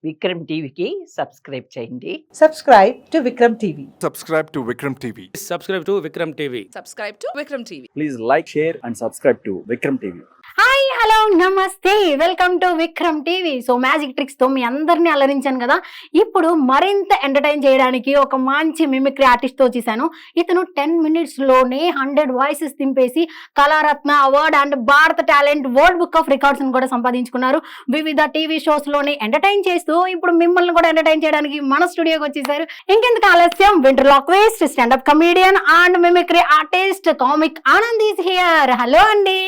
విక్రమ్ టీవీకి సబ్స్క్రైబ్ చేయండి. Subscribe to Vikram TV. Subscribe to Vikram TV. Subscribe to Vikram TV. Subscribe to Vikram TV. Please like, share and subscribe to Vikram TV. Hi hello నమస్తే, welcome to Vikram TV. So magic tricks తో మీ అందరినీ అలరించాను కదా. ఇప్పుడు మరింత entertain చేయడానికి ఒక మంచి మిమిక్రీ ఆర్టిస్ట్ తో చేశాను. ఇతను 10 minutes లోనే 100 వాయిసెస్ తింపేసి కళారత్న అవార్డ్ అండ్ భారత talent world book of records కూడా సంపాదించుకున్నారు. వివిధ టీవీ షోస్ లోనే ఎంటర్టైన్ చేస్తూ ఇప్పుడు మిమ్మల్ని కూడా ఎంటర్టైన్ చేయడానికి మన స్టూడియోకి వచ్చేసారు. ఇంకెందుకు ఆలస్యం, ventriloquist, standup comedian and mimicry artist comic Anand is here. Hello అండి.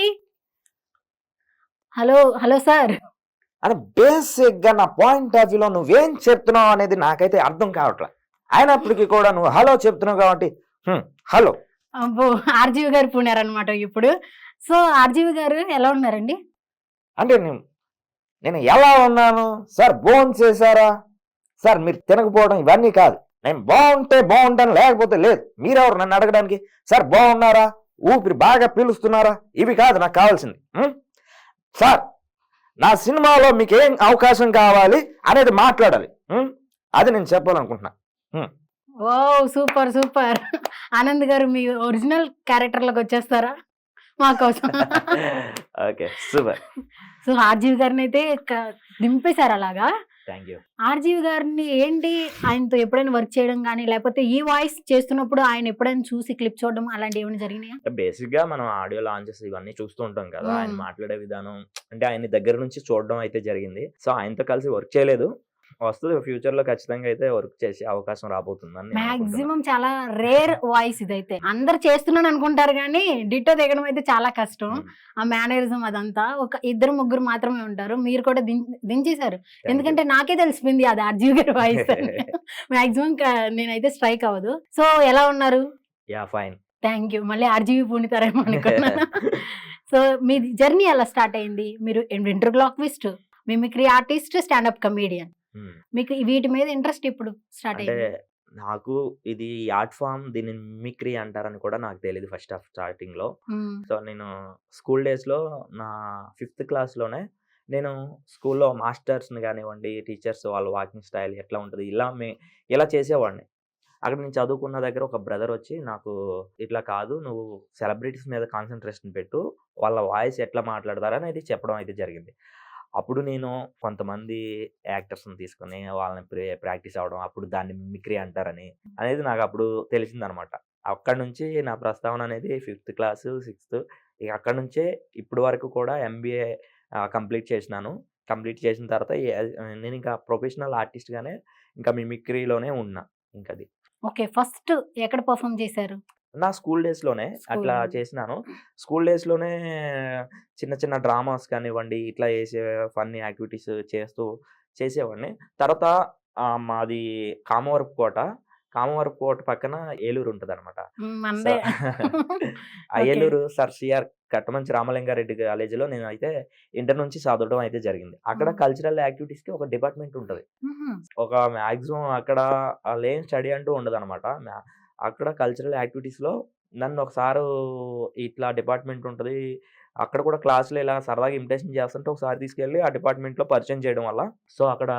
Hello sir. అని బేసిక్ గా నా పాయింట్ ఆఫ్ వ్యూలో నువ్వేం చెప్తున్నావు అనేది నాకైతే అర్థం కావట్లే. అయినప్పటికీ కూడా నువ్వు హలో చెప్తున్నావు కాబట్టి హలో. అబ్బో, ఆర్జీవి గారు పూనారనమాట ఇప్పుడు. సో ఆర్జీవి గారు ఎలా ఉన్నారండి? అంటే నేను ఎలా ఉన్నాను సార్? భోజనం చేశారా సార్? మీరు తినకపోవడం ఇవన్నీ కాదు. నేను బాగుంటే బాగుంటాను, లేకపోతే లేదు. మీరెవరు నన్ను అడగడానికి? సార్ బాగున్నారా, ఊపిరి బాగా పీలుస్తున్నారా? ఇవి కాదు నాకు కావాల్సింది. సార్ నా సినిమాలో మీకు ఏం అవకాశం కావాలి అనేది మాట్లాడాలి. అది నేను చెప్పాలనుకుంటున్నా. ఓ సూపర్ సూపర్. ఆనంద్ గారు మీ ఒరిజినల్ క్యారెక్టర్లోకి వచ్చేస్తారా మా కోసం? Okay super. సో ఆర్జీవి గారిని అయితే దింపేశారు అలాగా. Thank you. ఆర్జీవి గారిని ఏంటి, ఆయనతో ఎప్పుడైనా వర్క్ చేయడం కానీ లేకపోతే ఈ వాయిస్ చేస్తున్నప్పుడు ఆయన ఎప్పుడైనా చూసి క్లిప్ చూడడం అలాంటివి ఏమైనా జరిగినాయా? బేసిక్ గా మనం ఆడియో లాంచెస్ ఇవన్నీ చూస్తూ ఉంటాం కదా. ఆయన మాట్లాడే విధానం అంటే ఆయన దగ్గర నుంచి చూడడం అయితే జరిగింది. సో ఆయనతో కలిసి వర్క్ చేయలేదు, వస్తుంది ఫ్యూచర్ లో ఖచ్చితంగా అయితే వర్క్ చేసే అవకాశం రాబోతుందని. మాక్సిమం చాలా రేర్ వాయిస్ ఇదైతే. అందరు చేస్తున్నాను అనుకుంటారు కానీ డిటో దిగడం అయితే చాలా కష్టం. ఆ మేనరిజం అదంతా ఒక 2-3 మాత్రమే ఉంటారు. మీరు కూడా దించేశారు. ఎందుకంటే నాకే తెలిసిపోయింది అది ఆర్జీవి గారి వాయిస్. మాక్సిమం నేనైతే స్ట్రైక్ అవ్వదు. సో ఎలా ఉన్నారు? Yeah fine. Thank you. మళ్ళీ ఆర్జీవి పూనితారేమో అనుకున్నాను. సో మీ జర్నీ ఎలా స్టార్ట్ అయింది? మీరు వెంట్రలాక్విస్ట్, మిమిక్రీ ఆర్టిస్ట్, స్టాండప్ కమీడియన్. మీకు వీటి మీద ఇంట్రెస్ట్ ఇప్పుడు స్టార్ట్ అంటే అయింది? నాకు ఇది ఆర్ట్ ఫామ్, దీన్ని మిమిక్రీ అంటారని కూడా నాకు తెలియదు ఫస్ట్ ఆఫ్ స్టార్టింగ్ లో. సో నేను స్కూల్ డేస్ లో నా 5th క్లాస్ లోనే నేను స్కూల్లో మాస్టర్స్ని కానివ్వండి, టీచర్స్ వాళ్ళ వాకింగ్ స్టైల్ ఎట్లా ఉంటుంది ఇలా చేసేవాడిని. అక్కడ నేను చదువుకున్న దగ్గర ఒక బ్రదర్ వచ్చి నాకు ఇట్లా కాదు, నువ్వు సెలబ్రిటీస్ మీద కాన్సన్ట్రేషన్ పెట్టు, వాళ్ళ వాయిస్ ఎట్లా మాట్లాడతారని అయితే చెప్పడం అయితే జరిగింది. అప్పుడు నేను కొంతమంది యాక్టర్స్ని తీసుకుని వాళ్ళని ప్రాక్టీస్ అవ్వడం, అప్పుడు దాన్ని మిమిక్రీ అంటారని అనేది నాకు అప్పుడు తెలిసిందనమాట. అక్కడ నుంచి నా ప్రస్తావన అనేది 5th క్లాస్ 6th, ఇక అక్కడ నుంచే ఇప్పుడు వరకు కూడా MBA కంప్లీట్ చేసినాను. కంప్లీట్ చేసిన తర్వాత నేను ఇంకా ప్రొఫెషనల్ ఆర్టిస్ట్గానే ఇంకా మిమిక్రీలోనే ఉన్నా. ఇంకది ఓకే. ఫస్ట్ ఎక్కడ పర్ఫామ్ చేశారు? నా స్కూల్ డేస్లోనే అట్లా చేసినాను. స్కూల్ డేస్లోనే చిన్న చిన్న డ్రామాస్ కానివ్వండి, ఇట్లా చేసే ఫన్నీ యాక్టివిటీస్ చేసేవాడిని. తర్వాత మాది కామవరపు కోట పక్కన ఏలూరు ఉంటుంది అనమాట. ఆ ఏలూరు సర్ సిఆర్ కట్టమంచి రామలింగారెడ్డి కాలేజీలో నేను అయితే ఇంటర్ నుంచి చదవడం అయితే జరిగింది. అక్కడ కల్చరల్ యాక్టివిటీస్ కి ఒక డిపార్ట్మెంట్ ఉంటుంది. ఒక మ్యాక్సిమం అక్కడ లేని స్టడీ అంటూ ఉండదు అనమాట. అక్కడ కల్చరల్ యాక్టివిటీస్లో నన్ను ఒకసారి ఇట్లా డిపార్ట్మెంట్ ఉంటుంది, అక్కడ కూడా క్లాసులో ఇలా సరదాగా ఇమిటేషన్ చేస్తుంటే ఒకసారి తీసుకెళ్ళి ఆ డిపార్ట్మెంట్లో పరిచయం చేయడం వల్ల, సో అక్కడ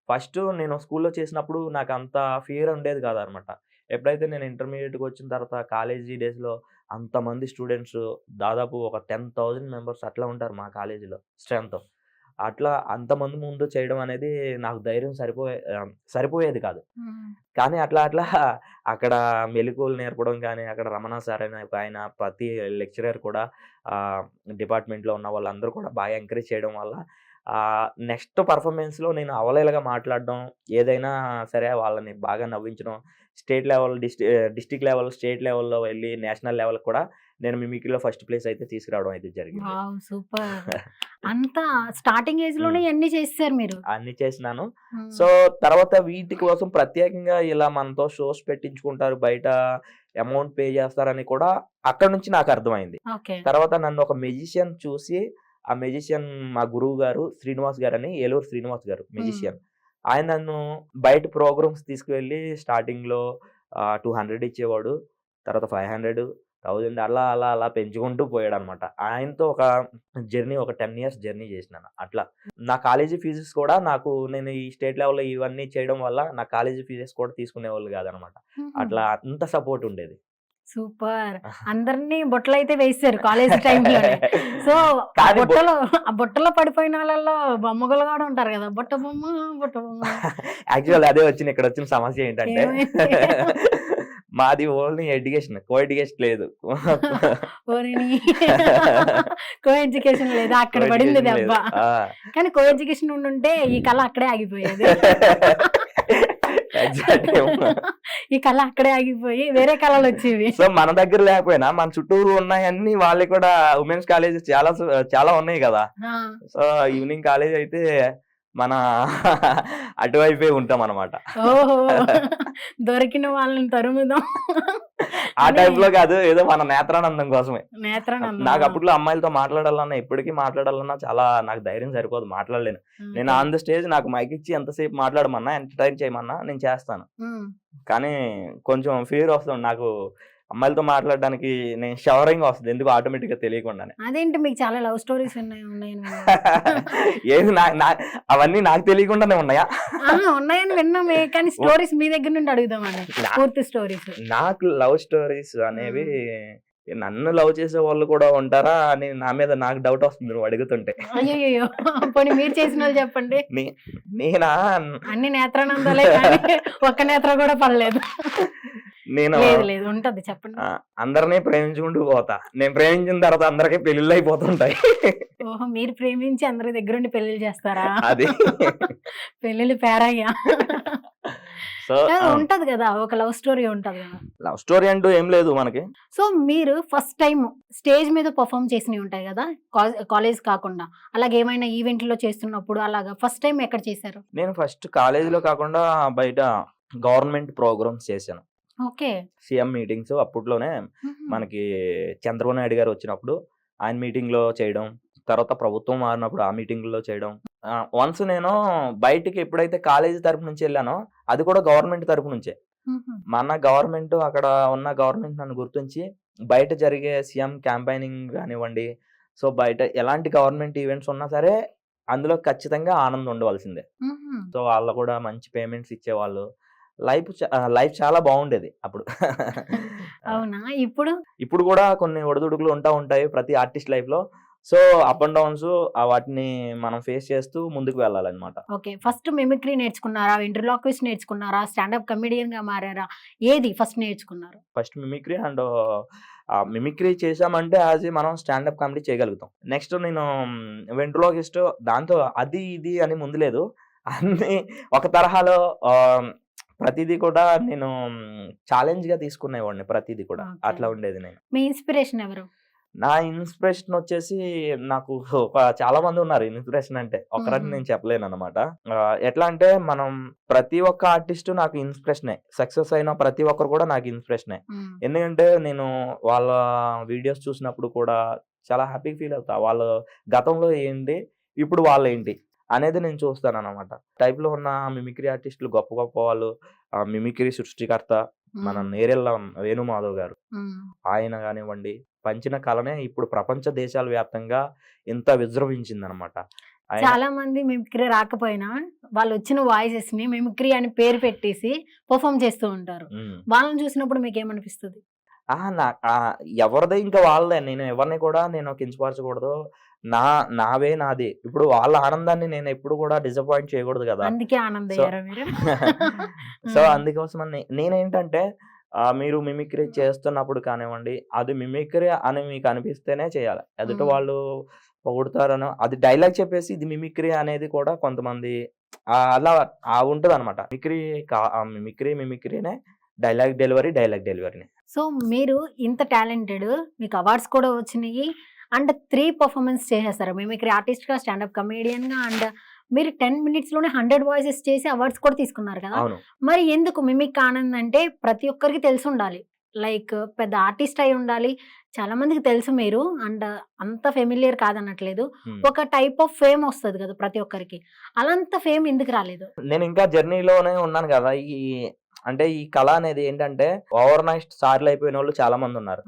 ఫస్ట్ నేను స్కూల్లో చేసినప్పుడు నాకు అంత ఫియర్ ఉండేది కాదనమాట. ఎప్పుడైతే నేను ఇంటర్మీడియట్కి వచ్చిన తర్వాత కాలేజీ డేస్లో అంతమంది స్టూడెంట్స్, దాదాపు ఒక 10,000 మెంబర్స్ అట్లా ఉంటారు మా కాలేజీలో స్ట్రెంత్. అట్లా అంతమంది ముందు చేయడం అనేది నాకు ధైర్యం సరిపోయేది కాదు. కానీ అట్లా అక్కడ మెలకువలు నేర్పడం కానీ, అక్కడ రమణ సార్ అనే ఆయన ప్రతి లెక్చరర్ కూడా డిపార్ట్మెంట్లో ఉన్న వాళ్ళందరూ కూడా బాగా ఎంకరేజ్ చేయడం వల్ల నెక్స్ట్ పర్ఫార్మెన్స్లో నేను అవలేలుగా మాట్లాడడం, ఏదైనా సరే వాళ్ళని బాగా నవ్వించడం, state level, district level, state లెవెల్లో వెళ్ళి నేషనల్ లెవెల్ కూడా నేను మిమిక్రీలో ఫస్ట్ ప్లేస్ అయితే తీసుకురావడం అయితే జరిగింది. సూపర్. అంతా స్టార్టింగ్ ఏజ్ లోనే అన్ని చేశారు మీరు? అన్ని చేసినాను. సో తర్వాత వీటి కోసం ప్రత్యేకంగా ఇలా మనతో షోస్ పెట్టించుకుంటారు, బయట అమౌంట్ పే చేస్తారని కూడా అక్కడ నుంచి నాకు అర్థమైంది. తర్వాత నన్ను ఒక మెజిషియన్ చూసి, ఆ మెజిషియన్ మా గురువు గారు శ్రీనివాస్ గారు అని, ఏలూరు శ్రీనివాస్ గారు మెజిషియన్, ఆయన నన్ను బయట ప్రోగ్రామ్స్ తీసుకువెళ్ళి స్టార్టింగ్ లో 200 ఇచ్చేవాడు, తర్వాత 500, 1000 అలా అలా అలా పెంచుకుంటూ పోయాడు అనమాట. ఆయనతో ఒక జర్నీ, ఒక 10 ఇయర్స్ జర్నీ చేసినాను అట్లా. నా కాలేజీ ఫీజెస్ కూడా నేను ఈ స్టేట్ లెవెల్లో ఇవన్నీ చేయడం వల్ల నా కాలేజీ ఫీజెస్ కూడా తీసుకునేవాళ్ళు కాదనమాట. అట్లా అంత సపోర్ట్ ఉండేది. సూపర్. అందరినీ బొట్టలు అయితే వేసారు కాలేజ్ టైంలోనే. సో కానీ ఆ బుట్టలో పడిపోయిన వాళ్ళలో బొమ్మగులు కూడా ఉంటారు కదా, బుట్ట బొమ్మ. యాక్చువల్ అదే వచ్చింది. ఇక్కడ వచ్చిన సమస్య ఏంటంటే మాది ఓన్లీ ఎడ్యుకేషన్, కో ఎడ్యుకేషన్ లేదు. కో ఎడ్యుకేషన్ లేదా, అక్కడ పడింది దెబ్బ. కానీ కో ఎడ్యుకేషన్ ఉండుంటే ఈ కళ అక్కడే ఆగిపోయేది. ఈ కళ అక్కడే ఆగిపోయి వేరే కళలు వచ్చేవి. సో మన దగ్గర లేకపోయినా మన చుట్టూరు ఉన్నాయన్నీ వాళ్ళు కూడా ఉమెన్స్ కాలేజెస్ చాలా ఉన్నాయి కదా. సో ఈవినింగ్ కాలేజ్ అయితే మన అటువైపే ఉంటాం అనమాట. ఓహో, దొరికిన వాళ్ళని తరుముదాం ఆ టైప్ లో కాదు, ఏదో మన నేత్రానందం కోసమే. నేత్రానందం. నాకు అప్పట్లో అమ్మాయిలతో మాట్లాడాలన్నా, ఇప్పటికీ మాట్లాడాలన్నా చాలా నాకు ధైర్యం సరిపోదు, మాట్లాడలేను. నేను ఆన్ ద స్టేజ్ నాకు మైక్ ఇచ్చి ఎంతసేపు మాట్లాడమన్నా, ఎంటర్టైన్ చేయమన్నా నేను చేస్తాను. కానీ కొంచెం ఫియర్ వస్తుంది నాకు అమ్మాయిలతో మాట్లాడడానికి. నేను షవరింగ్ వస్తుంది ఎందుకు ఆటోమేటిక్ గా తెలియకుండానే. అదేంటి మీకు చాలా లవ్ స్టోరీస్ ఉన్నాయని ఏది అవన్నీ నాకు తెలియకుండానే ఉన్నాయా? ఉన్నాయని విన్నామే, కానీ స్టోరీస్ మీ దగ్గర నుండి అడుగుదామని, పూర్తి స్టోరీస్. నాకు లవ్ స్టోరీస్ అనేవి, నన్ను లవ్ చేసే వాళ్ళు కూడా ఉంటారా అని నా మీద నాకు డౌట్ వస్తుంది నువ్వు అడుగుతుంటే. అయ్యో, పోనీ మీరు చేసిన వాళ్ళు చెప్పండి. నేనా? అన్ని నేత్రానందాలే కానీ ఒక్క నేత్ర కూడా పడలేదు. నేను లేదు ఉంటది, చెప్పండి. అందరినీ ప్రేమించుకుంటూ పోతా. నేను ప్రేమించిన తర్వాత అందరికీ పెళ్లిళ్ళు అయిపోతుంటాయి. ఓహో, మీరు ప్రేమించి అందరి దగ్గర ఉండి పెళ్లిళ్ళు చేస్తారా? అది పెళ్లిళ్ళు పేరయ్యా. సో ఉంటది కదా, ఒక లవ్ స్టోరీ ఉంటది కదా. లవ్ స్టోరీ అంటూ ఏం లేదు మనకి. సో మీరు ఫస్ట్ టైం స్టేజ్ మీద పర్ఫామ్ చేసినవి ఉంటాయి కదా, కాలేజ్ కాకుండా, అలాగే ఏమైనా ఈవెంట్ లో చేస్తున్నప్పుడు అలాగా ఫస్ట్ టైం ఎక్కడ చేశారు? నేను ఫస్ట్ కాలేజీలో కాకుండా బయట గవర్నమెంట్ ప్రోగ్రామ్స్ చేశాను. ఓకే. సీఎం మీటింగ్స్ అప్పట్లోనే మనకి చంద్రబాబు నాయుడు గారు వచ్చినప్పుడు ఆయన మీటింగ్ లో చేయడం, తర్వాత ప్రభుత్వం మారినప్పుడు ఆ మీటింగ్ లో చేయడం. వన్స్ నేను బయటికి ఎప్పుడైతే కాలేజీ తరపు నుంచి వెళ్ళానో అది కూడా గవర్నమెంట్ తరపు నుంచే. మన గవర్నమెంట్, అక్కడ ఉన్న గవర్నమెంట్ నన్ను గుర్తించి బయట జరిగే సీఎం క్యాంపెయినింగ్ కానివ్వండి, సో బయట ఎలాంటి గవర్నమెంట్ ఈవెంట్స్ ఉన్నా సరే అందులో ఖచ్చితంగా ఆనందం ఉండవలసిందే. సో వాళ్ళు కూడా మంచి పేమెంట్స్ ఇచ్చేవాళ్ళు. లైఫ్ చాలా బాగుండేది అప్పుడు. అవునా? ఇప్పుడు కూడా కొన్ని ఒడిదుడుకులు ఉంటాయి ప్రతి ఆర్టిస్ట్ లైఫ్ లో. సో అప్ అండ్ డౌన్స్ వాటిని మనం ఫేస్ చేస్తూ ముందుకు వెళ్ళాలన్నమాట. ఓకే. ఫస్ట్ మిమిక్రీ నేర్చుకున్నారా, వెంట్రిలాక్విస్ట్ నేర్చుకున్నారా, స్టాండప్ కమెడియన్ గా మారారా, ఏది ఫస్ట్ నేర్చుకున్నారు? First mimicry. అండ్ మిమిక్రీ చేసామంటే అది మనం స్టాండప్ కామెడీ చేయగలుగుతాం. నెక్స్ట్ నేను వెంట్రిలాక్విస్ట్, దాంతో అది ఇది అని ముందు లేదు, అన్ని ఒక తరహాలో. ప్రతిదీ కూడా నేను ఛాలెంజ్ గా తీసుకునేవాడిని, ప్రతిదీ కూడా అట్లా ఉండేది. నేను మీ ఇన్స్పిరేషన్ ఎవరు? నా ఇన్స్పిరేషన్ వచ్చేసి నాకు చాలా మంది ఉన్నారు. ఇన్స్పిరేషన్ అంటే ఒకరని నేను చెప్పలేను అనమాట. ఎట్లా అంటే మనం ప్రతి ఒక్క ఆర్టిస్ట్ నాకు ఇన్స్పిరేషనే, సక్సెస్ అయిన ప్రతి ఒక్కరు కూడా నాకు ఇన్స్పిరేషనే. ఎందుకంటే నేను వాళ్ళ వీడియోస్ చూసినప్పుడు కూడా చాలా హ్యాపీ ఫీల్ అవుతా. వాళ్ళ గతంలో ఏంటి, ఇప్పుడు వాళ్ళు ఏంటి అనేది నేను చూస్తాను అనమాట. టైప్ లో ఉన్న మిమిక్రీ ఆర్టిస్టులు గొప్ప గొప్ప వాళ్ళు. మిమిక్రీ సృష్టికర్త మన నేరెళ్ళ వేణుమాధవ్ గారు, ఆయన కానివ్వండి, పంచిన కళనే ఇప్పుడు ప్రపంచ దేశాల వ్యాప్తంగా ఇంత విజృంభించింది అనమాట. చాలా మంది మిమిక్రీ రాకపోయినా వాళ్ళు వచ్చిన వాయిసెస్ ని మిమిక్రీ అని పేరు పెట్టేసి పర్ఫామ్ చేస్తూ ఉంటారు. వాళ్ళని చూసినప్పుడు మీకు ఏమనిపిస్తుంది? ఎవరిదే ఇంకా వాళ్ళదే. నేను ఎవరిని కూడా నేను కించపరచకూడదు. నావే నాది. ఇప్పుడు వాళ్ళ ఆనందాన్ని నేను ఎప్పుడు కూడా డిసప్పాయింట్ చేయకూడదు కదా. అందుకే ఆనందయ్యారా మీరు? సో అందుకోసం నేనేంటంటే మీరు మిమిక్రీ చేస్తున్నప్పుడు కానివ్వండి, అది మిమిక్రీ అని మీకు అనిపిస్తేనే చేయాలి. ఎదుటి వాళ్ళు పొగుడుతారనో, అది డైలాగ్ చెప్పేసి ఇది మిమిక్రీ అనేది కూడా కొంతమంది అలా ఉంటది అనమాట. మిమిక్రీనే డైలాగ్ డెలివరీనే. సో మీరు ఇంత టాలెంటెడ్, మీకు అవార్డ్స్ కూడా వచ్చినాయి, అండ్ 3 పర్ఫార్మెన్స్ చేసేస్తారు మిమిక్రీ ఆర్టిస్ట్ గా, స్టాండప్ కమెడియన్ గా, అండ్ మీరు 10 minutes లోనే 100 వాయిసెస్ చేసి అవార్డ్స్ కూడా తీసుకున్నారు కదా. మరి ఎందుకు మిమిక్ ఆనంద్ అంటే ప్రతి ఒక్కరికి తెలిసి ఉండాలి, లైక్ పెద్ద ఆర్టిస్ట్ అయి ఉండాలి, చాలా మందికి తెలుసు మీరు, అండ్ అంత ఫెమిలియర్ కాదనట్లేదు, ఒక టైప్ ఆఫ్ ఫేమ్ వస్తుంది కదా ప్రతి ఒక్కరికి, అలాంత ఫేమ్ ఎందుకు రాలేదు? నేను ఇంకా జర్నీలోనే ఉన్నాను కదా. అంటే ఈ కళ అనేది ఏంటంటే ఓవర్ నైట్ స్టార్లు అయిపోయిన వాళ్ళు చాలా మంది ఉన్నారు.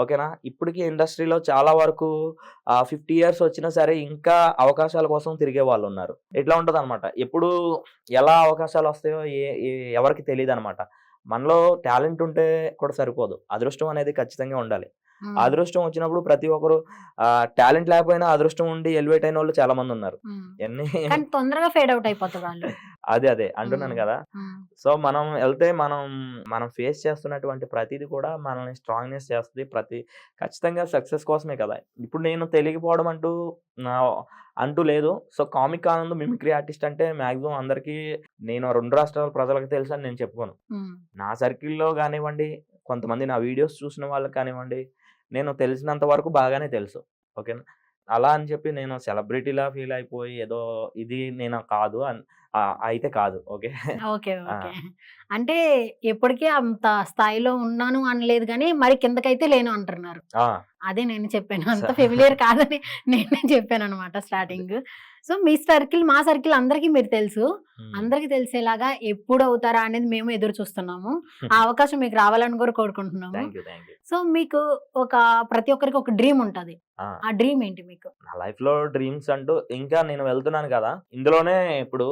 ఓకేనా? ఇప్పటికి ఇండస్ట్రీలో చాలా వరకు 50 ఇయర్స్ వచ్చినా సరే ఇంకా అవకాశాల కోసం తిరిగే వాళ్ళు ఉన్నారు. ఇట్లా ఉంటది అనమాట. ఎప్పుడు ఎలా అవకాశాలు వస్తాయో ఎవరికి తెలియదు అనమాట. మనలో టాలెంట్ ఉంటే కూడా సరిపోదు, అదృష్టం అనేది ఖచ్చితంగా ఉండాలి. అదృష్టం వచ్చినప్పుడు ప్రతి ఒక్కరు టాలెంట్ లేకపోయినా అదృష్టం ఉండి ఎలివేట్ అయిన వాళ్ళు చాలా మంది ఉన్నారు. ఎన్ని కానీ తొందరగా ఫేడ్ అవుట్ అయిపోతారు వాళ్ళు. అదే అంటున్నాను కదా. సో మనం వెళ్తే మనం ఫేస్ చేస్తున్నటువంటి ప్రతిది కూడా మనల్ని స్ట్రాంగ్నెస్ చేస్తుంది. ఖచ్చితంగా సక్సెస్ కోసమే కదా. ఇప్పుడు నేను తెలియకపోవడం అంటూ లేదు. So comic Anand mimicry artist అంటే మాక్సిమం అందరికీ నేను 2 రాష్ట్రాల ప్రజలకు తెలుసు అని నేను చెప్పుకోను. నా సర్కిల్లో కానివ్వండి, కొంతమంది నా వీడియోస్ చూసిన వాళ్ళకి కానివ్వండి, నేను తెలిసినంత వరకు బాగానే తెలుసు. ఓకేనా? అలా అని చెప్పి నేను సెలబ్రిటీలా ఫీల్ అయిపోయి ఏదో ఇది నేను కాదు అయితే కాదు. ఓకే. ఓకే. అంటే ఎప్పటికీ అంత స్థాయిలో ఉన్నాను అనలేదు గానీ, మరి కిందకైతే లేను అంటున్నారు. అదే నేను చెప్పాను. అంత ఫెమిలియర్ కాదని నేనే చెప్పాననమాట స్టార్టింగ్. సో మీ సర్కిల్, మా సర్కిల్ అందరికీ మీరు తెలుసు. అందరికి తెలిసేలాగా ఎప్పుడు అవుతారా అనేది మేము ఎదురు చూస్తున్నాము. ఆ అవకాశం మీకు రావాలని కూడా కోరుకుంటున్నాము. సో మీకు ప్రతి ఒక్కరికి ఒక డ్రీమ్ ఉంటది. ఆ డ్రీమ్ ఏంటి మీకు? నా లైఫ్ లో డ్రీమ్స్ అంటూ ఇంకా నేను వెళ్తున్నాను కదా, ఇందులోనే ఇప్పుడు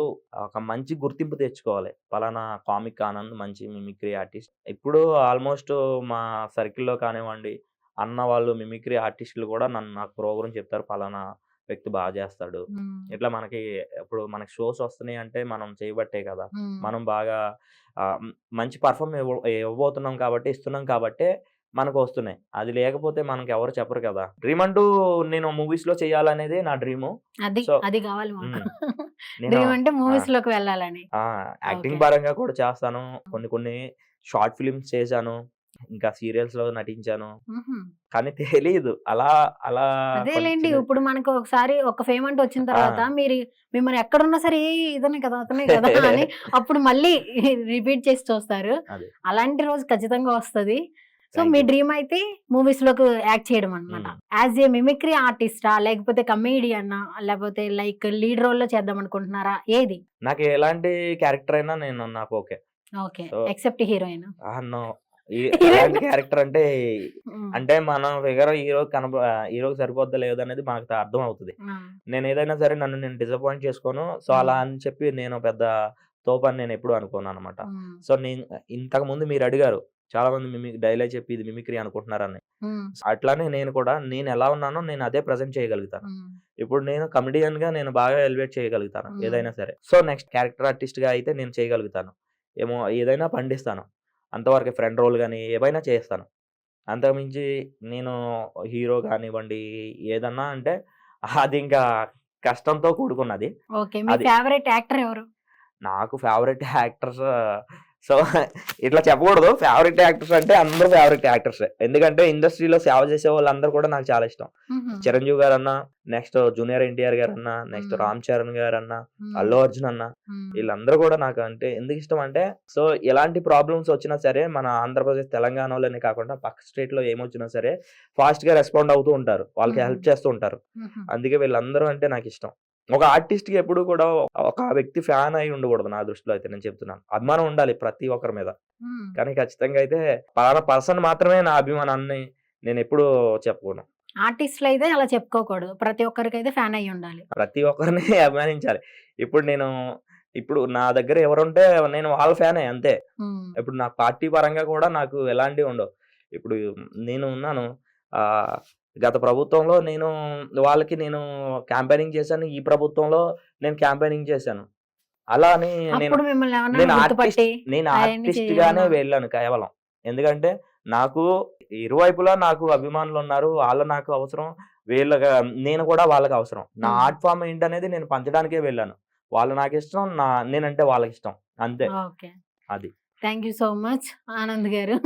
ఒక మంచి గుర్తింపు తెచ్చుకోవాలి. పలానా కామిక్ ఆనంద్ మంచి మిమిక్రీ ఆర్టిస్ట్. ఇప్పుడు ఆల్మోస్ట్ మా సర్కిల్లో కానివ్వండి, అన్న వాళ్ళు మిమిక్రీ ఆర్టిస్టులు కూడా నాకు ప్రోగ్రామ్ చెప్తారు, పలానా వ్యక్తి బాగా చేస్తాడు. ఇట్లా ఇప్పుడు మనకి షోస్ వస్తున్నాయి అంటే మనం చేయబట్టే కదా. మనం బాగా మంచి పర్ఫార్మ్ ఇవ్వబోతున్నాం కాబట్టి, ఇస్తున్నాం కాబట్టే మనకు వస్తున్నాయి. అది లేకపోతే మనకి ఎవరు చెప్పరు కదా. డ్రీమ్ అంటూ నేను మూవీస్ లో చేయాలనేది నా డ్రీము. అది కావాలి డ్రీమ్ అంటే మూవీస్ లోకి వెళ్ళాలని. యాక్టింగ్ పరంగా కూడా చేస్తాను. కొన్ని షార్ట్ ఫిలిమ్స్ చేశాను, ఇంకా సీరియల్స్ లో నటించాను. కానీ తెలియదు అలా అదేలేండి. ఇప్పుడు మనకు ఒకసారి ఒక ఫేమ్ అంటూ వచ్చిన తర్వాత మిమ్మల్ని ఎక్కడున్నా సరే ఇదనే కదా అతనే కదా అని అప్పుడు మళ్ళీ రిపీట్ చేసి చూస్తారు. అలాంటి రోజు ఖచ్చితంగా వస్తది. సో మీ డ్రీమ్ అయితే మూవీస్ లోకి యాక్ట్ చేయడం అనమాట. యాజ్ ఏ మిమిక్రీ ఆర్టిస్టా, లేకపోతే కమేడియన్నా, లేకపోతే లైక్ లీడ్ రోల్ లో చేద్దాం అనుకుంటున్నారా? ఏది? నాకు ఎలాంటి క్యారెక్టర్ అయినా నాకు ఓకే. Except heroine. ఎలాంటి క్యారెక్టర్ అంటే మనం ఫిగర్ హీరోకి సరిపోద్దా లేదు అనేది మనకు అర్థం అవుతుంది. నేను ఏదైనా సరే నేను డిసప్పాయింట్ చేసుకోను. సో అలా అని చెప్పి నేను పెద్ద తోపని నేను ఎప్పుడు అనుకోను అనమాట. సో నేను ఇంతకు ముందు మీరు అడిగారు, చాలా మంది డైలాగ్ చెప్పి ఇది మిమిక్రీ అనుకుంటున్నారని. అట్లానే నేను ఎలా ఉన్నానో నేను అదే ప్రజెంట్ చేయగలుగుతాను. ఇప్పుడు నేను కమెడియన్ గా నేను బాగా ఎలివేట్ చేయగలుగుతాను ఏదైనా సరే. సో నెక్స్ట్ క్యారెక్టర్ ఆర్టిస్ట్ గా అయితే నేను చేయగలుగుతాను, ఏదైనా పండిస్తాను. అంతవరకు ఫ్రెండ్ రోల్ కానీ ఏవైనా చేస్తాను. అంతకుమించి నేను హీరో కానివ్వండి ఏదన్నా అంటే అది ఇంకా కష్టంతో కూడుకున్నది. ఫేవరెట్ యాక్టర్ ఎవరు? నాకు ఫేవరెట్ యాక్టర్స్ సో ఇట్లా చెప్పకూడదు. ఫేవరెట్ యాక్టర్స్ అంటే అందరూ ఫేవరెట్ యాక్టర్స్. ఎందుకంటే ఇండస్ట్రీలో సేవ చేసే వాళ్ళందరూ కూడా నాకు చాలా ఇష్టం. చిరంజీవి గారు అన్న, నెక్స్ట్ జూనియర్ ఎన్టీఆర్ గారు అన్న, నెక్స్ట్ రామ్ చరణ్ గారు అన్న, అల్లు అర్జున్ అన్న, వీళ్ళందరూ కూడా నాకు అంటే ఎందుకు ఇష్టం అంటే, సో ఎలాంటి ప్రాబ్లమ్స్ వచ్చినా సరే మన ఆంధ్రప్రదేశ్ తెలంగాణలోనే కాకుండా పక్క స్టేట్ లో ఏమొచ్చినా సరే ఫాస్ట్ గా రెస్పాండ్ అవుతూ ఉంటారు, వాళ్ళకి హెల్ప్ చేస్తూ ఉంటారు. అందుకే వీళ్ళందరూ అంటే నాకు ఇష్టం. ఒక ఆర్టిస్ట్ కి ఎప్పుడు కూడా ఒక వ్యక్తి ఫ్యాన్ అయి ఉండకూడదు. నా దృష్టిలో అయితే నేను చెప్తున్నాను, అభిమానం ఉండాలి ప్రతి ఒక్కరి మీద. కానీ ఖచ్చితంగా అయితే పలానా పర్సన్ మాత్రమే నా అభిమానాన్ని నేను ఎప్పుడు చెప్పుకోను. ఆర్టిస్టులు అయితే అలా చెప్పుకోకూడదు, ప్రతి ఒక్కరికి అయితే ఫ్యాన్ అయి ఉండాలి, ప్రతి ఒక్కరిని అభిమానించాలి. ఇప్పుడు నా దగ్గర ఎవరుంటే నేను వాళ్ళ ఫ్యానే అంతే. ఇప్పుడు నా పార్టీ పరంగా కూడా నాకు ఎలాంటివి ఉండవు. ఇప్పుడు నేను ఉన్నాను, గత ప్రభుత్వంలో వాళ్ళకి నేను క్యాంపెయినింగ్ చేశాను, ఈ ప్రభుత్వంలో నేను క్యాంపెయినింగ్ చేశాను. అలా అని నేను ఆర్టిస్ట్ గానే వెళ్ళాను కేవలం. ఎందుకంటే నాకు ఇరువైపులా నాకు అభిమానులు ఉన్నారు, వాళ్ళు నాకు అవసరం, నేను కూడా వాళ్ళకి అవసరం. నా ఆర్ట్ ఫామ్ ఏంటనేది నేను పంచడానికే వెళ్ళాను. వాళ్ళు నాకు ఇష్టం, నేనంటే వాళ్ళకి ఇష్టం అంతే. అది. Thank you so much Anand గారు.